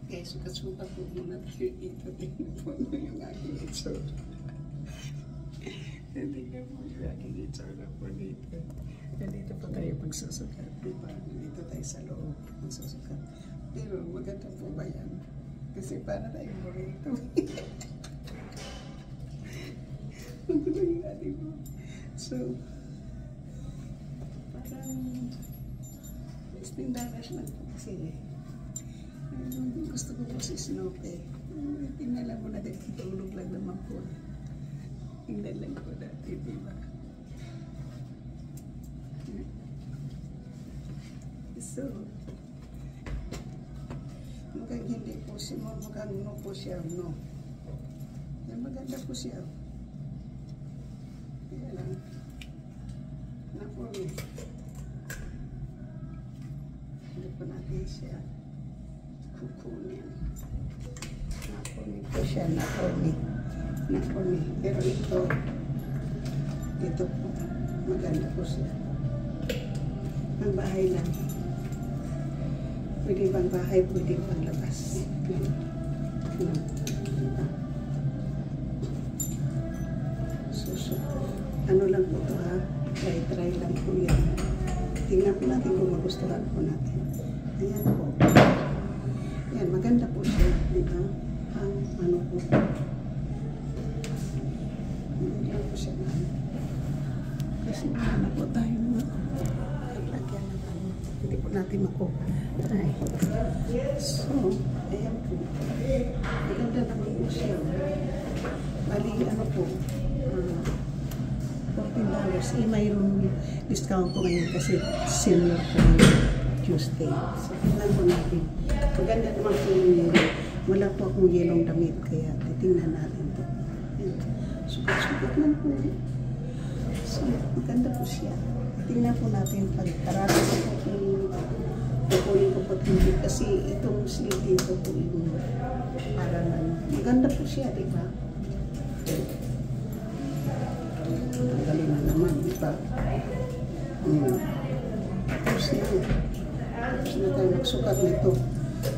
Kaya sukat-sukat po muna tayo dito. Tingnan po yung aking itsura. Tingnan po yung aking itsura po dito. Nandito po tayo magsusukat. Diba? Nandito tayo sa loob magsusukat. Pero maganda po ba yan? Kasi para tayong burrito. Maganda yung ating po. So, parang $16 lang po kasi gusto ko po si Snoopy. Tingnan mo na din, tulog lang naman po. Tingnan lang po dati, diba? So, mukhang hindi po siya, mukhang no po siya, no. Yan, maganda po siya. Kaya lang, napoli. Hindi po natin siya kukunin. Napoli po siya, napoli. Napoli. Pero ito po, maganda po siya. Ang bahay lang. Pwede bang bahay, pwede bang labas. So, ano lang po ito ha? Try lang po yan. Tingnan po natin kung magustuhan po natin. Ayan po. Ayan, maganda po siya. Diba? Ang ano po. Maganda po siya na. Kasi wala po tayo na. Lagyan na tayo. Hindi po natin makuha. Ay. So, ayan po. Maganda naman po siya. Bali, ano po. $14. Mayroong discount po ngayon kasi senior po ngayon Tuesday. So, tingnan po natin. Maganda naman po yung yellow. Wala po akong yellow damit kaya titingnan natin po. Sukat-sukat lang po. So, maganda po siya. Tingnan po natin pag karami po yung kukunin ko po hindi kasi itong sleeve dito po yung parang ano. Maganda po siya, di ba? Ang galing na naman, di ba? Tapos na tayo magsukat nito.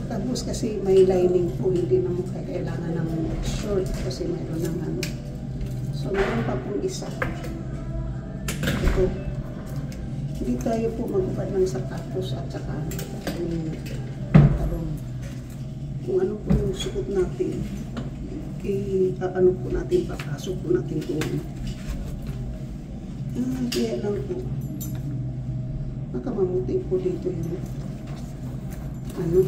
Tapos kasi may lining po, hindi naman kailangan ng short kasi mayroon ng ano. So, mayroon pa pong isa. Ito. Hindi tayo po magubad ng sapatos at saka yung talong. Kung ano po yung suot natin, ano po natin, papasok po natin doon. Kaya lang po, nakamamuti po dito yung ano.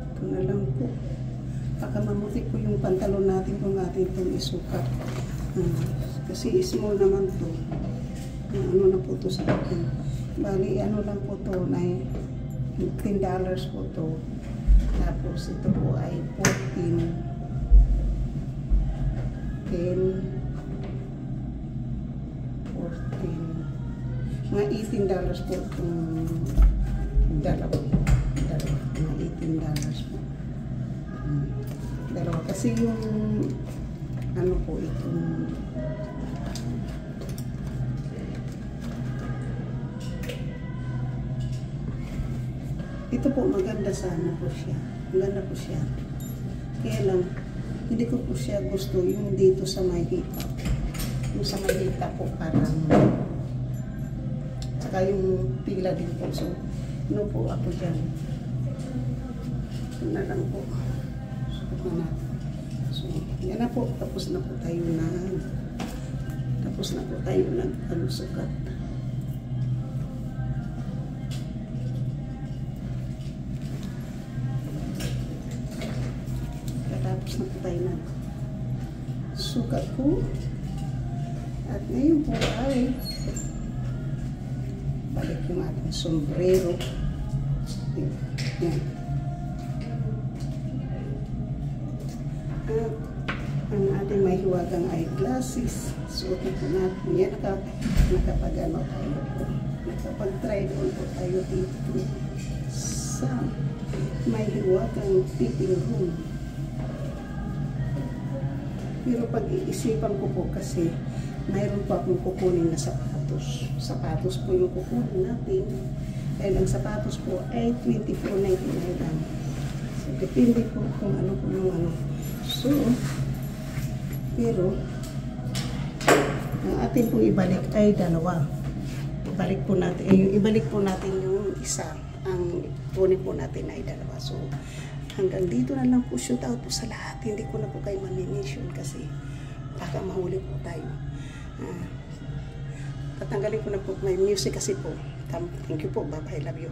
Ito na lang po. Nakamamuti po yung pantalon natin kung natin itong isukat. Kasi small naman to. Ano na po to sa akin. Bali, ano lang po to, $10 po to. Tapos ito po ay 14. Mga $18 po itong dalawa. Mga $18 po. Dalawa. Kasi yung ano po itong ito po maganda sana po siya. Maganda po siya. Kaya lang, hindi ko po siya gusto yung dito sa may hita. Yung sa may hita po parang saka yung pila din po. So, ano po ako dyan. Ito na lang po. Sukat na natin. So, yan na po. Tapos na po tayo sukat. Tapos na po tayo na sukat po. At ngayon po ay balik yung ating sombrero. Yan. At ang ating may hiwagang eyeglasses. Suotin po natin. Yan, nakapag-ano tayo po. Nakapag-try po tayo dito sa may hiwagang fitting room. Pero pag-iisipan ko po kasi mayroon po akong kukunin na sapatos. Sapatos po yung kukunin natin. And ang sapatos po ay 24.99 lang. So, depende po kung ano po yung ano. So, pero, ang atin pong ibalik ay dalawa. Ibalik po natin yung isa. Ang kunin po natin ay dalawa. So, hanggang dito na lang po, shoot out po sa lahat. Hindi ko na po kayo mamimission kasi baka mahuli po tayo. Tatanggalin ko na po may music kasi po. Thank you po. Bye-bye. Love you.